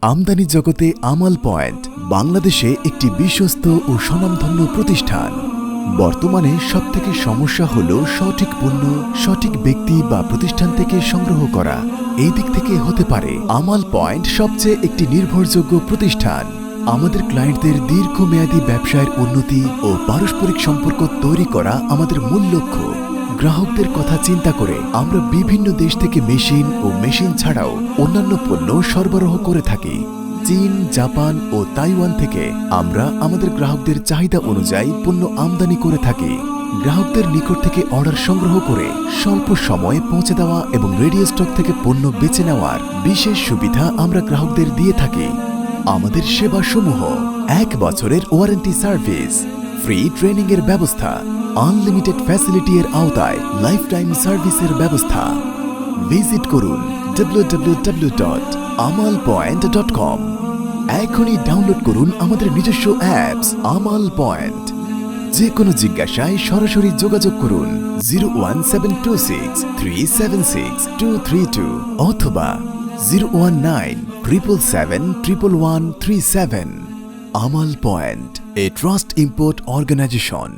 আমদানি জগতে আমাল পয়েন্ট বাংলাদেশে একটি বিশ্বস্ত ও স্বনামধন্য প্রতিষ্ঠান। বর্তমানে সবথেকে সমস্যা হলো সঠিক পণ্য সঠিক ব্যক্তি বা প্রতিষ্ঠান থেকে সংগ্রহ করা। এই দিক থেকে হতে পারে আমাল পয়েন্ট সবচেয়ে একটি নির্ভরযোগ্য প্রতিষ্ঠান। আমাদের ক্লায়েন্টদের দীর্ঘমেয়াদী ব্যবসায়ের উন্নতি ও পারস্পরিক সম্পর্ক তৈরি করা আমাদের মূল লক্ষ্য। গ্রাহকদের কথা চিন্তা করে আমরা বিভিন্ন দেশ থেকে মেশিন ছাড়াও অন্যান্য পণ্য সরবরাহ করে থাকি। চীন, জাপান ও তাইওয়ান থেকে আমরা আমাদের গ্রাহকদের চাহিদা অনুযায়ী পণ্য আমদানি করে থাকি। গ্রাহকদের নিকট থেকে অর্ডার সংগ্রহ করে স্বল্প সময়ে পৌঁছে দেওয়া এবং রেডি স্টক থেকে পণ্য বেছে নেওয়ার বিশেষ সুবিধা আমরা গ্রাহকদের দিয়ে থাকি। আমাদের সেবাসমূহ: 1 বছরের ওয়ারেন্টি সার্ভিস, ফ্রি ট্রেনিং এর ব্যবস্থা, আনলিমিটেড ফ্যাসিলিটি এর আওতায় লাইফ টাইম সার্ভিসের ব্যবস্থা। ভিজিট করুন www.amalpoint.com। এখনই ডাউনলোড করুন আমাদের নিজস্ব অ্যাপস আমাল পয়েন্ট। যে কোনো জিজ্ঞাসায় সরাসরি যোগাযোগ করুন 01726376232 অথবা 01977711137। আমাল point, a trust import organization।